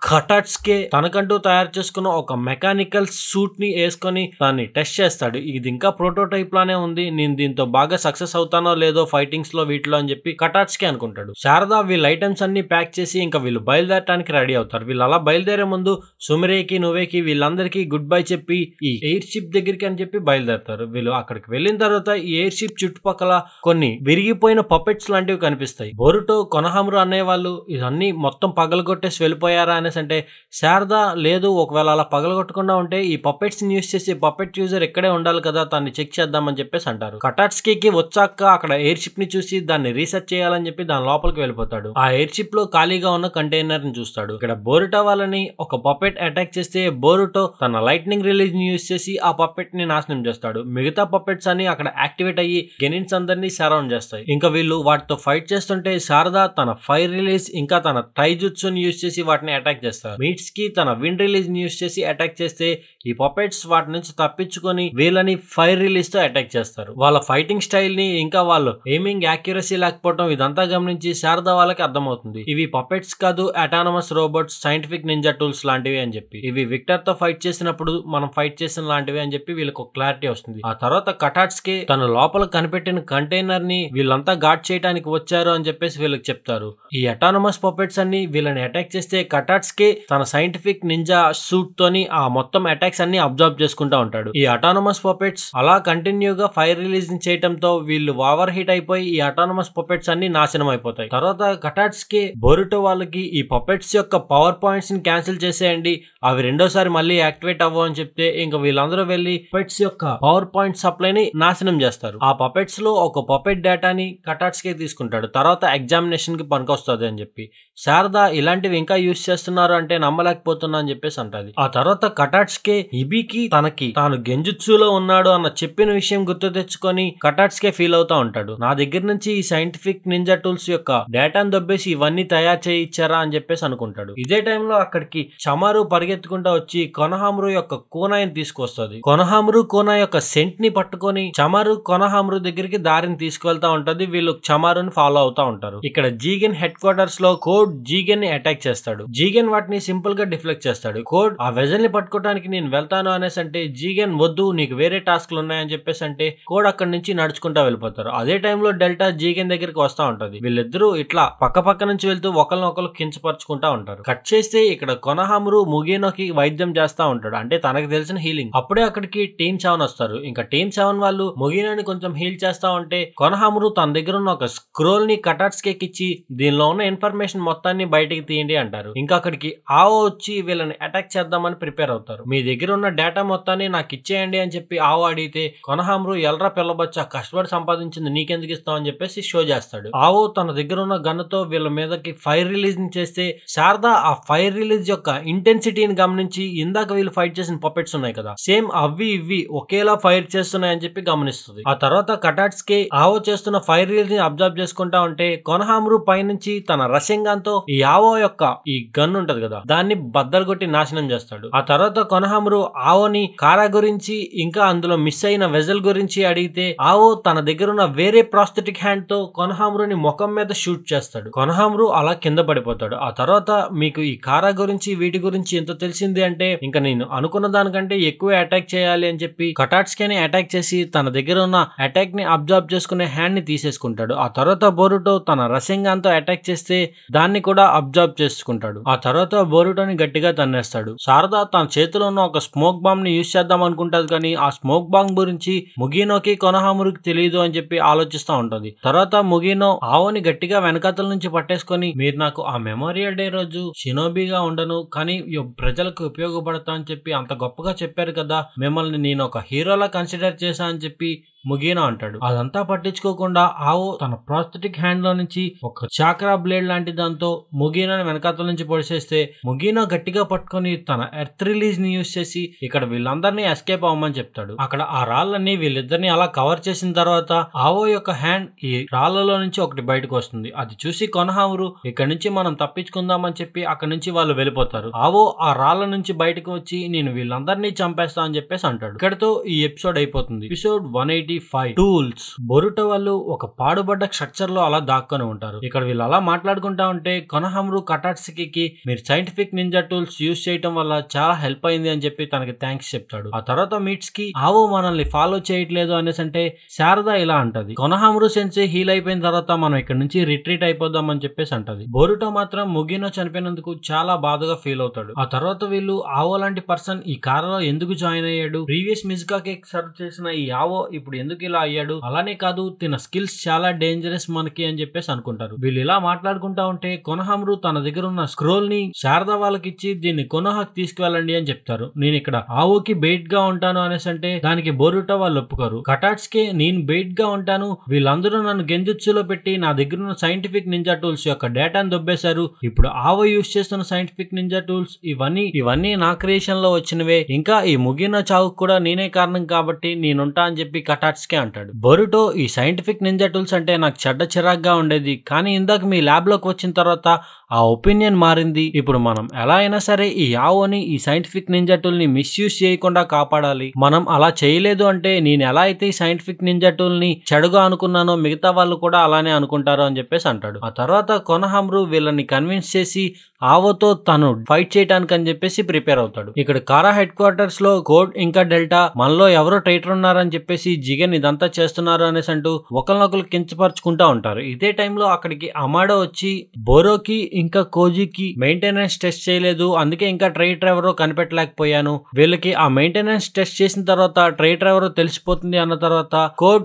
కటాట్స్కే తనకంటూ తయారు చేసుకున్న ఒక మెకానికల్ సూట్ ని వేసుకొని దాన్ని టెస్ట్ చేస్తాడు. ఇది ఇంకా ప్రోటోటైప్ లానే ఉంది, నేను దీంతో బాగా సక్సెస్ అవుతానో లేదో ఫైటింగ్స్ లో వీటిలో అని చెప్పి కటాట్స్కే అనుకుంటాడు. చేసుకుంటాడు. శారద వీళ్ళ ఐటమ్స్ అన్ని ప్యాక్ చేసి ఇంకా వీళ్ళు బయలుదేరడానికి రెడీ అవుతారు. వీళ్ళు అలా బయలుదేరే ముందు సుమిరేకి నువ్వేకి వీళ్ళందరికీ గుడ్ బై చెప్పి ఈ ఎయిర్ షిప్ దగ్గరికి అని చెప్పి బయలుదేరతారు. వీళ్ళు అక్కడికి వెళ్ళిన తర్వాత ఈ ఎయిర్ షిప్ చుట్టుపక్కల కొన్ని విరిగిపోయిన పపెట్స్ లాంటివి కనిపిస్తాయి. బోరుటో కొనహామురు అనేవాళ్ళు ఇవన్నీ మొత్తం పగలగొట్టేసి వెళ్ళిపోయారా అనేసి అంటే శారద లేదు, ఒకవేళ అలా పగలగొట్టకుండా ఉంటే ఈ పపెట్స్ ని యూస్ చేసి పపెట్ యూజర్ ఇక్కడే ఉండాలి కదా, దాన్ని చెక్ చేద్దామని చెప్పేసి అంటారు. కటాట్స్కీకి వచ్చాక అక్కడ ఎయిర్ షిప్ ని చూసి దాన్ని రీసెర్చ్ చేయాలని చెప్పి దాని లోపలికి వెళ్ళిపోతాడు. ఆ ఎయిర్ షిప్ లో ఖాళీగా ఉన్న కంటైనర్ ని చూస్తాడు. ఇక్కడ బోరుటో వాళ్ళని ఒక పపెట్ అటాక్ చేస్తే బోరుటో తన లైట్నింగ్ రిలీజ్ ని యూస్ చేసి ఆ పపెట్ ని నాశనం చేస్తాడు. మిగతా పపెట్స్ అని అక్కడ యాక్టివేట్ అయ్యి గెనిన్స్ అందరినీ సరౌండ్ చేస్తాయి. ఇంకా వీళ్ళు వాటితో ఫైట్ చేస్తుంటే శారద తన ఫైర్ రిలీజ్ ఇంకా తన టైజుట్సు ని యూస్ చేసి వాటిని అటాక్ చేస్తారు. మీట్స్ కి తన విండ్ రిలీజ్ ని యూస్ చేసి అటాక్ చేస్తే ఈ పపెట్స్ వాటి నుంచి తప్పించుకొని వీళ్ళని ఫైర్ రిలీజ్ తో అటాక్ చేస్తారు. వాళ్ళ ఫైటింగ్ స్టైల్ ని ఇంకా వాళ్ళు ఎయిమింగ్ యాక్యురసీ లేకపోవడం ఇదంతా గమనించి శారద వాళ్ళకి అర్థమవుతుంది ఇవి పపెట్స్ కాదు, autonomous robots, scientific ninja tools లాంటివి అని చెప్పి. ఇవి విక్టర్ తో ఫైట్ చేసినప్పుడు మనం ఫైట్ చేసిన లాంటివి అని చెప్పి వీళ్ళకి క్లారిటీ వస్తుంది. ఆ తర్వాత కటాట్స్కి తన లోపల కనిపెట్టిన కంటైనర్ ని వీళ్ళంతా గార్డ్ చేయడానికి వచ్చారు అని చెప్పేసి వీళ్ళకి చెప్తారు. ఈ అటానమస్ పపెట్స్ అన్ని వీళ్ళని అటాక్ చేస్తే కటాట్స్కి తన సైంటిఫిక్ నింజా సూట్ తోని ఆ మొత్తం అటాక్స్ అన్ని అబ్జర్వ్ చేసుకుంటా ఉంటాడు. ఈ అటానమస్ పపెట్స్ అలా కంటిన్యూగా ఫైర్ రిలీజ్ చేయడంతో వీళ్ళు ఓవర్ హీట్ అయిపోయి ఈ అటానమస్ పపెట్స్ అన్ని నాశనం అయిపోతాయి. తర్వాత కటాట్స్ కి బోరుటో వాళ్ళకి ఈ పపెట్స్ యొక్క పవర్ పాయింట్స్ ని క్యాన్సిల్ చేసేయండి, అవి రెండోసారి మళ్ళీ యాక్టివేట్ అవ్వ అని చెప్తే ఇంకా వీళ్ళందరూ వెళ్లి పపెట్స్ యొక్క పవర్ పాయింట్ సప్లైని నాశనం చేస్తారు. ఆ పపెట్స్ లో ఒక పపెట్ డేటాని కటాట్స్ కి తీసుకుంటాడు. తర్వాత ఎగ్జామినేషన్ కి పనికొస్తుంది అని చెప్పి శారద ఇలాంటివి ఇంకా యూస్ చేస్తున్నారు అంటే నమ్మలేకపోతున్నా అని చెప్పేసి అంటది. ఆ తర్వాత కటాట్స్ కే ఇబికి తనకి తాను గెంజుత్సులో ఉన్నాడు అన్న చెప్పిన విషయం గుర్తు తెచ్చుకొని కటాట్స్ కే ఫీల్ అవుతా ఉంటాడు. నా దగ్గర నుంచి ఈ సైంటిఫిక్ నింజా టూల్స్ యొక్క డేటాను దొబ్బేసి ఇవన్నీ తయారు చేయించారా అని చెప్పేసి అనుకుంటాడు. ఇదే టైంలో అక్కడికి చమారు పరిగెత్తుకుంటా వచ్చి కొనహామురు యొక్క కోనాయిని తీసుకొస్తుంది. కొనహామురు కోనా యొక్క సెంట్ ని పట్టుకొని చమారు కొనహామురు దగ్గరికి దారిని తీసుకువెళ్తా ఉంటది. వీళ్ళు చమారుని ఫాలో అవుతా ఉంటారు. ఇక్కడ జీగెన్ హెడ్ క్వార్టర్స్ లో కోడ్ జీగెన్ ని అటాక్ చేస్తాడు. జీగెన్ వాటిని సింపుల్ గా డిఫ్లెక్ట్ చేస్తాడు. కోడ్ ఆ వెజల్ ని పట్టుకోవడానికి నేను వెళ్తాను అనేసి అంటే జీగెన్ వద్దు, నీకు వేరే టాస్క్లు ఉన్నాయని చెప్పేసి అంటే కోడ్ అక్కడి నుంచి నడుచుకుంటా వెళ్ళిపోతారు. అదే టైంలో డెల్టా జీగెన్ దగ్గరికి వస్తా ఉంటది. వీళ్ళిద్దరూ ఇట్లా పక్క నుంచి వెళ్తూ ఒకరినొకరు కించపరుచుకుంటా ఉంటారు. కట్ చేస్తే ఇక్కడ కొనహామురు ముగినోకి వైద్యం చేస్తా ఉంటాడు, అంటే తనకు తెలిసిన హీలింగ్. అప్పుడే అక్కడికి టీమ్ 7 వస్తారు. ఇంకా టీమ్ 7 వాళ్ళు ముగినోని కొంచెం హీల్ చేస్తా ఉంటే కొనహామురు తన దగ్గర ఉన్న ఒక స్క్రోల్ ని కటాట్స్ కేక్ ఇచ్చి దీనిలో ఉన్న ఇన్ఫర్మేషన్ మొత్తాన్ని బయటికి తీయండి అంటారు. ఇంకా అక్కడికి ఆవో వచ్చి వీళ్ళని అటాక్ చేద్దామని ప్రిపేర్ అవుతారు. మీ దగ్గర ఉన్న డేటా మొత్తాన్ని నాకు ఇచ్చేయండి అని చెప్పి ఆవో అడిగితే కొనహామురు ఎల్రా పిల్లబచ్చా, కష్టపడి సంపాదించింది నీకెందుకు ఇస్తావు అని చెప్పేసి షో చేస్తాడు. ఆవో తన దగ్గర ఉన్న గన్నుతో వీళ్ళ మీదకి ఫైర్ రిలీజ్ చేస్తే శారద ఆ ఫైర్ రిలీజ్ యొక్క ఇంటెన్సిటీని గమనించి ఇందాక వీళ్ళు ఫైట్ చేసిన పపెట్స్ ఉన్నాయి కదా, సేమ్ అవి ఇవి ఒకేలా ఫైర్ చేస్తున్నాయని చెప్పి గమనిస్తుంది. ఆ తర్వాత కటాట్స్ కి ఆవో చేస్తున్న ఫైర్ రిలీజ్ ని అబ్జర్వ్ చేసుకుంటా ఉంటే కొనహామురు పైనుంచి తన రసింగాంతో ఈ ఆవో యొక్క ఈ గన్ ఉంటది కదా దాన్ని బద్దలు కొట్టి నాశనం చేస్తాడు. ఆ తర్వాత కొనహామురు ఆవోని కారా గురించి ఇంకా అందులో మిస్ అయిన వెజల్ గురించి అడిగితే ఆవో తన దగ్గర ఉన్న వేరే ప్రాస్థెటిక్ హ్యాండ్ తో కొనహామురుని ముఖం మీద షూట్ చేస్తాడు. కొనహామురు అలా కింద పడిపోతాడు. ఆ తర్వాత మీకు ఈ కారా గురించి వీటి గురించి ఎంత తెలిసింది అంటే ఇంకా నేను అనుకున్న దానికంటే ఎక్కువ అటాక్ చేయాలి అని చెప్పి కటాట్స్కేని అటాక్ చేసి తన దగ్గర ఉన్న అటాక్ ని అబ్జర్వ్ చేసుకునే హ్యాండ్ ని తీసేసుకుంటాడు. ఆ తర్వాత బోరుటో తన రసింగాంతో అటాక్ చేస్తే దాన్ని కూడా అబ్జర్వ్ చేసుకుంటాడు. ఆ తర్వాత బోరుటోని గట్టిగా తన్నేస్తాడు. శారద తన చేతిలో ఉన్న ఒక స్మోక్ బాంబ్ ని యూజ్ చేద్దాం అనుకుంటది, కానీ ఆ స్మోక్ బాంబ్ గురించి ముగినోకి కొనహామురుకి తెలియదు అని చెప్పి ఆలోచిస్తా ఉంటుంది. తర్వాత ముగినో ఆవోని గట్టిగా వెనకాతల నుంచి పట్టేసుకొని మీరు నాకు ఆ మెమోరియల్ డే రోజు షినోబీగా ఉండను కానీ ప్రజలకు ఉపయోగపడతా అని చెప్పి అంత గొప్పగా చెప్పారు కదా, మిమ్మల్ని నేను ఒక హీరోలా కన్సిడర్ చేశా అని చెప్పి ముగినో అంటాడు. అదంతా పట్టించుకోకుండా ఆవో తన ప్రాస్థెటిక్ హ్యాండ్ లో నుంచి ఒక చాక్రా బ్లేడ్ లాంటి దాంతో ముగినోని వెనకాతల నుంచి పొడిచేస్తే ముగినో గట్టిగా పట్టుకొని తన ఎర్త్ రిలీజ్ ని యూజ్ చేసి ఇక్కడ వీళ్ళందరినీ ఎస్కేప్ అవ్వమని చెప్తాడు. అక్కడ ఆ రాళ్ళని వీళ్ళిద్దరిని అలా కవర్ చేసిన తర్వాత ఆవో యొక్క హ్యాండ్ ఈ రాళ్లలో నుంచి ఒకటి బయటకు వస్తుంది. అది చూసి కొనహామురు ఇక్కడ నుంచి మనం తప్పించుకుందామని చెప్పి అక్కడ నుంచి వాళ్ళు వెళ్ళిపోతారు. ఆవో ఆ రాళ్ల నుంచి బయటకు వచ్చి నేను వీళ్ళందరినీ చంపేస్తా అని చెప్పేసి అంటాడు. ఇక్కడతో ఈ ఎపిసోడ్ అయిపోతుంది. Episode 180 25 tools. బొరుటో వాళ్ళు ఒక పాడుబడ్డ స్ట్రక్చర్ లో అలా దాక్కొని ఉంటారు. ఇక్కడ వీళ్ళు అలా మాట్లాడుకుంటా ఉంటే కొనహమ్రు కటాట్సుకి మీరు సైంటిఫిక్ నింజా టూల్స్ యూజ్ చేయడం వల్ల చాలా హెల్ప్ అయింది అని చెప్పి తనకి థ్యాంక్స్ చెప్తాడు. ఆ తర్వాత మీట్స్ కి ఆవో మనల్ని ఫాలో చేయట్లేదు అనేసి అంటే శారద ఇలా అంటది, కొనహమ్రు సెన్సే హీల్ అయిపోయిన తర్వాత మనం ఇక్కడ నుంచి రిట్రీట్ అయిపోదాం అని చెప్పేసి అంటది. బొరుటో మాత్రం ముగినో చనిపోయినందుకు చాలా బాధగా ఫీల్ అవుతాడు. ఆ తర్వాత వీళ్ళు ఆవో లాంటి పర్సన్ ఈ కారులో ఎందుకు జాయిన్ అయ్యాడు, ప్రీవియస్ మిజుకా కేక్ సర్వ్ చేసిన ఈ ఆవో ఇప్పుడు ఎందుకు ఇలా అయ్యాడు, అలానే కాదు తిన స్కిల్స్ చాలా డేంజరస్ మనకి అని చెప్పేసి అనుకుంటారు. వీళ్ళు ఇలా మాట్లాడుకుంటా ఉంటే కొనహమ్రు తన దగ్గర ఉన్న స్క్రోల్ ని శారద వాళ్ళకి ఇచ్చి దీన్ని కొనోహాకి తీసుకువెళ్ళండి అని చెప్తారు. నేను ఇక్కడ ఆవోకి బెయిట్ గా ఉంటాను అనేసి అంటే దానికి బొరుటో వాళ్ళు ఒప్పుకోరు. కటాట్స్కే నేను బెయిట్ గా ఉంటాను, వీళ్ళందరూ నన్ను గెంజుత్సులో పెట్టి నా దగ్గర ఉన్న సైంటిఫిక్ నింజా టూల్స్ యొక్క డేటాను దొబ్బేశారు, ఇప్పుడు ఆవో యూజ్ చేస్తున్న సైంటిఫిక్ నింజా టూల్స్ ఇవన్నీ నా క్రియేషన్ లో వచ్చినవే, ఇంకా ఈ ముగిన చావుకు కూడా నేనే కారణం కాబట్టి నేనుంటా అని చెప్పి కటాట్స్కే అంటాడు. బొరుటో ఈ సైంటిఫిక్ నింజా టూల్స్ అంటే నాకు చెడ్డ చిరాగ్గా ఉండేది, కానీ ఇందాక మీ ల్యాబ్ లోకి వచ్చిన తర్వాత ఆ ఒపీనియన్ మారింది. ఇప్పుడు మనం ఎలా అయినా సరే ఈ ఆవోని ఈ సైంటిఫిక్ నింజా టూల్ ని మిస్యూజ్ చేయకుండా కాపాడాలి. మనం అలా చేయలేదు అంటే నేను ఎలా అయితే ఈ సైంటిఫిక్ నింజా టూల్ ని చెడుగా అనుకున్నానో మిగతా వాళ్ళు కూడా అలానే అనుకుంటారు అని చెప్పేసి అంటాడు. ఆ తర్వాత కొనహమ్రు వీళ్ళని కన్విన్స్ చేసి ఆవోతో తను ఫైట్ చేయడానికి అని చెప్పేసి ప్రిపేర్ అవుతాడు. ఇక్కడ కారా హెడ్ క్వార్టర్స్ లో కోడ్ ఇంకా డెల్టా మనలో ఎవరో ట్రైటర్ ఉన్నారని చెప్పేసి జిగన్ ఇదంతా చేస్తున్నారు అనేసి అంటూ ఒకరినొకరు కించపరుచుకుంటా ఉంటారు. ఇదే టైంలో అక్కడికి అమాడో వచ్చి బోరోకి ఇంకా కోజికి మెయింటెనెన్స్ టెస్ట్ చేయలేదు, అందుకే ఇంకా ట్రైటర్ ఎవరో కనిపెట్టలేకపోయాను, వీళ్ళకి ఆ మెయింటెనెన్స్ టెస్ట్ చేసిన తర్వాత ట్రైటర్ ఎవరో తెలిసిపోతుంది అన్న తర్వాత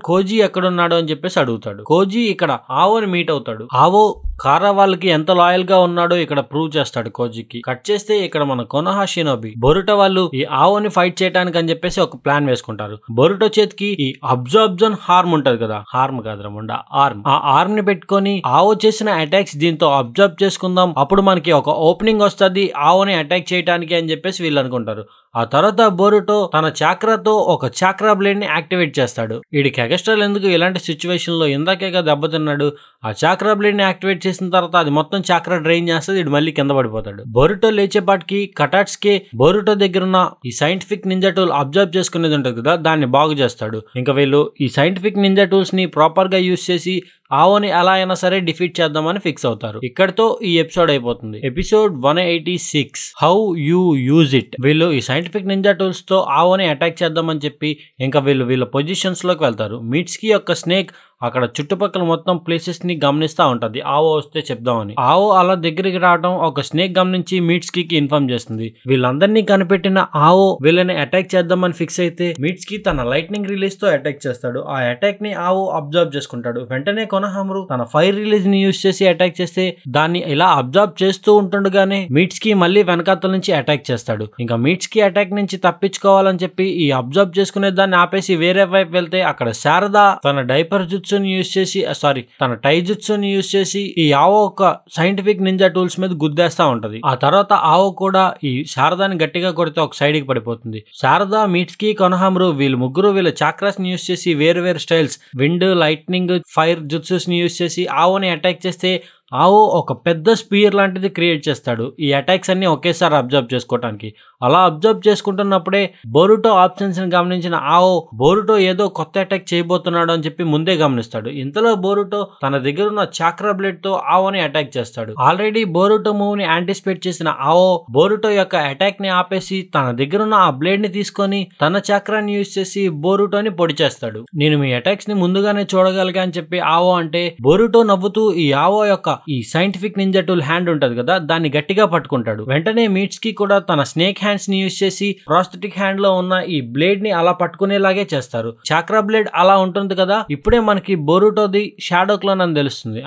కోజీ ఎక్కడున్నాడు అని చెప్పేసి అడుగుతాడు. కోజీ ఇక్కడ ఆవోని మీట్ అవుతాడు. ఆవో కారా వాళ్ళకి ఎంత లాయల్ గా ఉన్నాడో ఇక్కడ ప్రూవ్ చేస్తాడు కోజికి. కట్ చేస్తే ఇక్కడ మన కొనోహా షినోబి బొరుటో వాళ్ళు ఈ ఆవోని ఫైట్ చేయడానికి అని చెప్పేసి ఒక ప్లాన్ వేసుకుంటారు. బొరుటో చేతికి ఈ అబ్జార్బ్జన్ హార్మ్ ఉంటది కదా, హార్మ్ కాదురా ముండా ఆర్మ్, ఆ ఆర్మ్ ని పెట్టుకొని ఆవో చేసిన అటాక్స్ దీంతో అబ్జర్వ్ చేసుకుందాం, అప్పుడు మనకి ఒక ఓపెనింగ్ వస్తుంది ఆవోని అటాక్ చేయడానికి అని చెప్పేసి వీళ్ళు అనుకుంటారు. ఆ తర్వాత బొరుటో తన చాక్రాతో ఒక చాక్రా బ్లేడ్ ని యాక్టివేట్ చేస్తాడు. వీడికి ఎగస్ట్రాల్ ఎందుకు ఇలాంటి సిచ్యువేషన్ లో, ఇందాకేగా దెబ్బతిన్నాడు, ఆ చాక్రా బ్లేడ్ ని యాక్టివేట్ చేసిన తర్వాత అది మొత్తం చాక్రా డ్రైన్ చేస్తుంది, వీడు మళ్ళీ కింద పడిపోతాడు. బొరుటో లేచేపాటికి కటాట్స్కే బొరుటో దగ్గర ఉన్న ఈ సైంటిఫిక్ నింజా టూల్ అబ్జర్వ్ చేసుకునేది ఉంటుంది కదా, దాన్ని బాగు చేస్తాడు. ఇంకా వీళ్ళు ఈ సైంటిఫిక్ నింజా టూల్స్ ని ప్రాపర్ గా యూజ్ చేసి ఆవోని ఎలా అయినా సరే డిఫీట్ చేద్దామని ఫిక్స్ అవుతారు. ఇక్కడతో ఈ ఎపిసోడ్ అయిపోతుంది. Episode 186 how you use it. వీళ్ళు ఈ సైంటిఫిక్ నింజా టూల్స్ తో ఆవోని అటాక్ చేద్దామని చెప్పి ఇంకా వీళ్ళ పొజిషన్స్ లోకి వెళ్తారు. మిట్స్కి యొక్క స్నేక్ అక్కడ చుట్టుపక్కల మొత్తం ప్లేసెస్ ని గమనిస్తా ఉంటది, ఆవో వస్తే చెప్దామని. ఆవో అలా దగ్గరికి రావడం ఒక స్నేక్ గమనించి మిట్స్కి ఇన్ఫార్మ్ చేస్తుంది. వీళ్ళందరినీ కనిపెట్టిన ఆవో వీళ్ళని అటాక్ చేద్దామని ఫిక్స్ అయితే మిట్స్కి తన లైట్నింగ్ రిలీజ్ తో అటాక్ చేస్తాడు. ఆ అటాక్ ని ఆవో అబ్జర్వ్ చేసుకుంటాడు. వెంటనే కొనహమ్రు తన ఫైర్ రిలీజ్ ని యూజ్ చేసి అటాక్ చేస్తే దాన్ని ఇలా అబ్జర్వ్ చేస్తూ ఉంటుండగానే మిట్స్కి మళ్ళీ వెనకాతల నుంచి అటాక్ చేస్తాడు. ఇంకా మిట్స్కి అటాక్ నుంచి తప్పించుకోవాలని చెప్పి ఈ అబ్జర్వ్ చేసుకునే దాన్ని ఆపేసి వేరే వైపు వెళ్తే అక్కడ శారద తన డైపర్ యూజ్ చేసి తన టైజుట్సుని యూజ్ చేసి ఈ ఆవో ఒక సైంటిఫిక్ నింజా టూల్స్ మీద గుద్దేస్తా ఉంటది. ఆ తర్వాత ఆవో కూడా ఈ శారదాని గట్టిగా కొడితే ఒక సైడ్ కి పడిపోతుంది. శారద మిట్స్కి కొనహమ్రు వీళ్ళు ముగ్గురు వీళ్ళ చాక్రాస్ ని యూజ్ చేసి వేరు స్టైల్స్ విండ్, లైట్నింగ్, ఫైర్ జుట్సూస్ ని యూజ్ చేసి ఆవోని అటాక్ చేస్తే ఆవో ఒక పెద్ద స్పియర్ లాంటిది క్రియేట్ చేస్తాడు ఈ అటాక్స్ అన్ని ఒకేసారి అబ్జర్వ్ చేసుకోవడానికి. అలా అబ్జర్వ్ చేసుకుంటున్నప్పుడే బొరుటో ఆప్షన్స్ ని గమనించిన ఆవో బొరుటో ఏదో కొత్త అటాక్ చేయబోతున్నాడు అని చెప్పి ముందే గమనిస్తాడు. ఇంతలో బొరుటో తన దగ్గర ఉన్న చాక్రా బ్లేడ్ తో ఆవోని అటాక్ చేస్తాడు. ఆల్రెడీ బొరుటో మూవ్ ని యాంటిసిపేట్ చేసిన ఆవో బొరుటో యొక్క అటాక్ ని ఆపేసి తన దగ్గర ఉన్న ఆ బ్లేడ్ ని తీసుకొని తన చక్రాన్ని యూజ్ చేసి బొరుటోని పొడి చేస్తాడు. నేను మీ అటాక్స్ ని ముందుగానే చూడగలిగా అని చెప్పి ఆవో అంటే బొరుటో నవ్వుతూ ఈ ఆవో యొక్క ఈ సైంటిఫిక్ నింజా టూల్ హ్యాండ్ ఉంటది కదా, దాన్ని గట్టిగా పట్టుకుంటాడు. వెంటనే మిట్స్కి కూడా తన స్నేక్ హ్యాండ్స్ ని యూజ్ చేసి ప్రాస్థెటిక్ హ్యాండ్ లో ఉన్న ఈ బ్లేడ్ ని అలా పట్టుకునేలాగే చేస్తారు. చాక్రా బ్లేడ్ అలా ఉంటుంది కదా, ఇప్పుడే మనకి బొరుటోది షాడో క్లోన్ అని తెలుస్తుంది.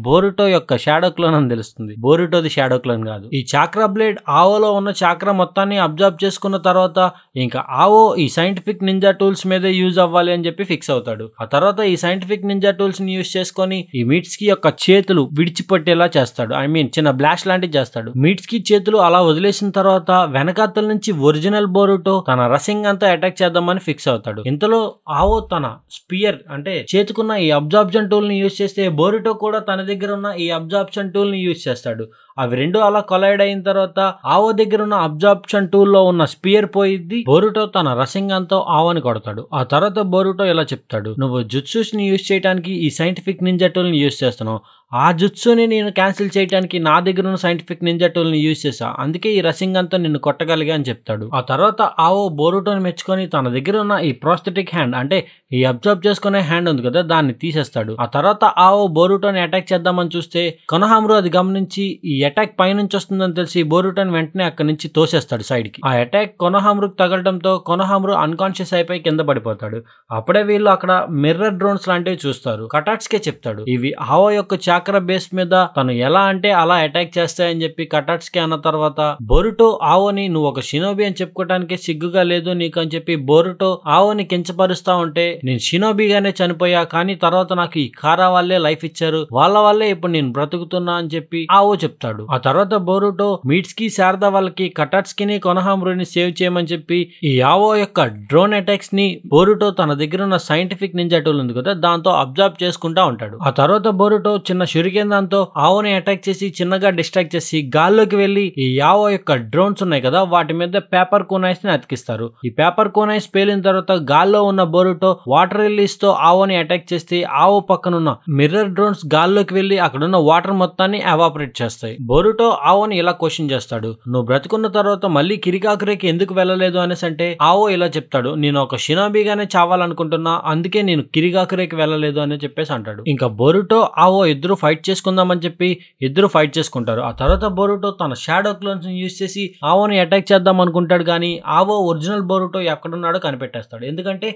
బొరుటో యొక్క షాడో క్లోన్ అని తెలుస్తుంది, బొరుటోది షాడో క్లోన్ కాదు. ఈ చాక్రా బ్లేడ్ ఆవోలో ఉన్న చాక్రా మొత్తాన్ని అబ్జర్వ్ చేసుకున్న తర్వాత ఇంకా ఆవో ఈ సైంటిఫిక్ నింజా టూల్స్ మీదే యూజ్ అవ్వాలి అని చెప్పి ఫిక్స్ అవుతాడు. ఆ తర్వాత ఈ సైంటిఫిక్ నింజా టూల్స్ ని యూజ్ చేసుకొని ఈ మిట్స్కి యొక్క చేతులు విడిచిపెట్టేలా చేస్తాడు. చిన్న బ్లాష్ లాంటివి చేస్తాడు. మిట్స్కి చేతులు అలా వదిలేసిన తర్వాత వెనకాతల నుంచి ఒరిజినల్ బొరుటో తన రసింగ్ అంతా అటాక్ చేద్దామని ఫిక్స్ అవుతాడు. ఇంతలో ఆవో తన స్పియర్ అంటే చేతుకున్న ఈ అబ్జార్ప్షన్ టూల్ ని యూజ్ చేస్తే బొరుటో కూడా తన దగ్గర ఉన్న ఈ అబ్జార్ప్షన్ టూల్ ని యూజ్ చేస్తాడు. అవి రెండు అలా కొలైడ్ అయిన తర్వాత ఆవో దగ్గర ఉన్న అబ్జార్ప్షన్ టూల్ లో ఉన్న స్పియర్ పోయిద్ది. బోరుటో తన రసింగంతో ఆవోని కొడతాడు. ఆ తర్వాత బోరుటో ఇలా చెప్తాడు, నువ్వు జుట్సుస్ ని యూజ్ చేయడానికి ఈ సైంటిఫిక్ నింజా టూల్ ని యూజ్ చేస్తున్నావు. ఆ జుట్సుని నేను క్యాన్సిల్ చేయడానికి నా దగ్గర ఉన్న సైంటిఫిక్ నింజా టూల్ ని యూజ్ చేశా, అందుకే ఈ రసింగంతో నిన్ను కొట్టగలిగా అని చెప్తాడు. ఆ తర్వాత ఆవో బోరుటోని మెచ్చుకొని తన దగ్గర ఉన్న ఈ ప్రోస్థెటిక్ హ్యాండ్ అంటే ఈ అబ్జర్వ్ చేసుకునే హ్యాండ్ ఉంది కదా దాన్ని తీసేస్తాడు. ఆ తర్వాత ఆవో బోరుటోని అటాక్ చేద్దామని చూస్తే కొనహామ్రు అది గమనించి ఈ అటాక్ పైనుంచి వస్తుందని తెలిసి బోరుటోని వెంటనే అక్కడి నుంచి తోసేస్తాడు సైడ్ కి. ఆ అటాక్ కొనహామ్రుకు తగలడంతో కొనహామ్రు అన్కాన్షియస్ అయిపోయి కింద పడిపోతాడు. అప్పుడే వీళ్ళు అక్కడ మిర్రర్ డ్రోన్స్ లాంటివి చూస్తారు. కటాట్స్కే చెప్తాడు ఇవి ఆవో యొక్క చాక్ర బేస్ మీద తను ఎలా అంటే అలా అటాక్ చేస్తాయని చెప్పి కటాట్స్కే అన్న తర్వాత బోరుటో ఆవోని నువ్వు ఒక షినోబి అని చెప్పుకోవడానికి సిగ్గుగా లేదు నీకు అని చెప్పి బోరుటో ఆవోని కించపరుస్తా ఉంటే నేను షినోబిగానే చనిపోయా కానీ తర్వాత నాకు ఈ కారా వాళ్ళే లైఫ్ ఇచ్చారు, వాళ్ళ వల్లే ఇప్పుడు నేను బ్రతుకుతున్నా అని చెప్పి ఆవో చెప్తాడు. ఆ తర్వాత బోరుటో మీట్స్ కి శారదా వాళ్ళకి కటాట్స్కిని కొనహామ్రుని సేవ్ చేయమని చెప్పి ఈ ఆవో యొక్క డ్రోన్ అటాక్స్ ని బోరుటో తన దగ్గర ఉన్న సైంటిఫిక్ నింజా టూల్ ఉంది కదా దాంతో అబ్జర్వ్ చేసుకుంటా ఉంటాడు. ఆ తర్వాత బోరుటో చిన్న షురికెన్ దాంతో ఆవోని అటాక్ చేసి చిన్నగా డిస్ట్రాక్ట్ చేసి గాల్లోకి వెళ్లి ఈ ఆవో యొక్క డ్రోన్స్ ఉన్నాయి కదా వాటి మీద పేపర్ కోనైస్ ని అతికిస్తారు. ఈ పేపర్ కోనైస్ పేలిన తర్వాత గాల్లో ఉన్న బోరుటో వాటర్ రిలీజ్ తో ఆవోని అటాక్ చేస్తే ఆవో పక్కనున్న మిర్రర్ డ్రోన్స్ గాల్లోకి వెళ్లి అక్కడున్న వాటర్ మొత్తాన్ని ఎవాపరేట్ చేస్తాయి. బోరుటో ఆవోని ఇలా క్వశ్చన్ చేస్తాడు, నువ్వు బ్రతుకున్న తర్వాత మళ్ళీ కిరికాకురేకి ఎందుకు వెళ్ళలేదు అనేసి అంటే ఆవో ఇలా చెప్తాడు, నేను ఒక షినోబిగానే చావాలనుకుంటున్నా అందుకే నేను కిరికాకురేకి వెళ్ళలేదు అని చెప్పేసి అంటాడు. ఇంకా బోరుటో ఆవో ఇద్దరు ఫైట్ చేసుకుందామని చెప్పి ఇద్దరు ఫైట్ చేసుకుంటారు. ఆ తర్వాత బోరుటో తన షాడో క్లోన్స్ ని యూజ్ చేసి ఆవోని అటాక్ చేద్దాం అనుకుంటాడు కానీ ఆవో ఒరిజినల్ బోరుటో ఎక్కడున్నాడో కనిపెట్టేస్తాడు. ఎందుకంటే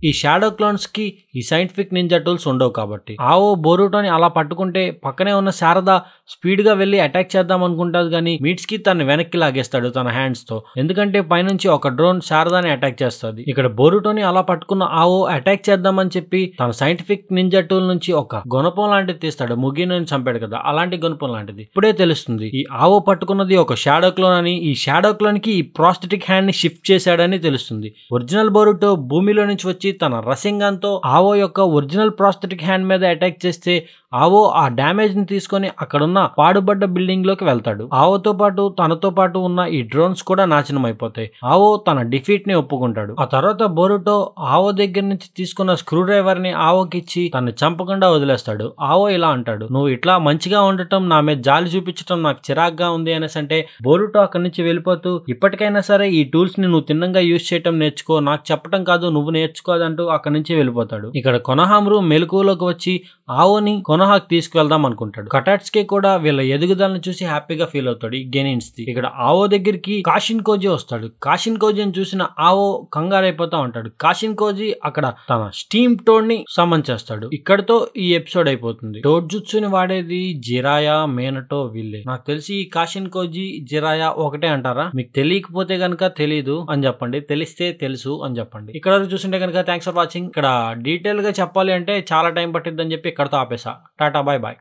ఈ షాడో క్లోన్స్ కి ఈ సైంటిఫిక్ నింజా టూల్స్ ఉండవు కాబట్టి. ఆవో బోరుటోని అలా పట్టుకుంటే పక్కనే ఉన్న శారదా స్పీడ్ గా వెళ్లి అటాక్ చేద్దాం అనుకుంటాడు కానీ మీట్స్ కి తను వెనక్కి లాగేస్తాడు తన హ్యాండ్స్ తో, ఎందుకంటే పైనుంచి ఒక డ్రోన్ శారదాని అటాక్ చేస్తుంది. ఇక్కడ బోరుటోని అలా పట్టుకున్న ఆవో అటాక్ చేద్దామని చెప్పి తన సైంటిఫిక్ నింజా టూల్ నుంచి ఒక గుణపం లాంటిది తీస్తాడు. ముగినోని చంపాడు కదా అలాంటి గుణపం లాంటిది. ఇప్పుడే తెలుస్తుంది ఈ ఆవో పట్టుకున్నది ఒక షాడో క్లోన్ అని, ఈ షాడో క్లోన్ కి ఈ ప్రోస్థెటిక్ హ్యాండ్ ని షిఫ్ట్ చేశాడని తెలుస్తుంది. ఒరిజినల్ బోరుటో భూమిలో నుంచి వచ్చి తన రసింగంతో ఆవో యొక్క ఒరిజినల్ ప్రోస్థెటిక్ హ్యాండ్ మీద అటాక్ చేస్తే ఆవో ఆ డ్యామేజ్ ని తీసుకొని అక్కడున్న పాడుబడ్డ బిల్డింగ్ లోకి వెళ్తాడు. ఆవోతో పాటు తనతో పాటు ఉన్న ఈ డ్రోన్స్ కూడా నాశనం అయిపోతాయి. ఆవో తన డిఫీట్ ని ఒప్పుకుంటాడు. ఆ తర్వాత బోరుటో ఆవో దగ్గర నుంచి తీసుకున్న స్క్రూ డ్రైవర్ ని ఆవోకి ఇచ్చి తను చంపకుండా వదిలేస్తాడు. ఆవో ఇలా అంటాడు, నువ్వు ఇట్లా మంచిగా ఉండటం నా మీద జాలి చూపించడం నాకు చిరాగ్గా ఉంది అనేసి అంటే బోరుటో అక్కడి నుంచి వెళ్ళిపోతూ ఇప్పటికైనా సరే ఈ టూల్స్ ని నువ్వు తిన్నంగా యూజ్ చేయటం నేర్చుకో, నాకు చెప్పడం కాదు నువ్వు నేర్చుకోదంటూ అక్కడి నుంచి వెళ్ళిపోతాడు. ఇక్కడ కొనహామ్రు మెలకువలోకి వచ్చి ఆవోని కొనహాకి తీసుకువెళ్దాం అనుకుంటాడు. కటాట్స్కే కూడా వీళ్ళ ఎదుగుదలను చూసి హ్యాపీగా ఫీల్ అవుతాడు ఈ గెనిన్స్ ది. ఇక్కడ ఆవో దగ్గరికి కాషిన్ కోజీ వస్తాడు. కాషిన్ కోజీని చూసిన ఆవో కంగారైపోతా ఉంటాడు. కాషిన్ కోజీ అక్కడ తన స్టీమ్ టోడ్ ని సమన్ చేస్తాడు. ఇక్కడతో ఈ ఎపిసోడ్ అయిపోతుంది. టోడ్జుట్సుని వాడేది జిరాయా, మేనటో వీళ్ళే. నాకు తెలిసి ఈ కాషిన్ కోజీ జిరాయా ఒకటే అంటారా? మీకు తెలియకపోతే గనక తెలీదు అని చెప్పండి, తెలిస్తే తెలుసు అని చెప్పండి. ఇక్కడ చూస్తుంటే కనుక థ్యాంక్స్ ఫర్ వాచింగ్. ఇక్కడ డీటెయిల్ గా చెప్పాలి అంటే చాలా టైం పట్టిద్దని చెప్పి ఇక్కడతో ఆపేసా. Tata, bye bye.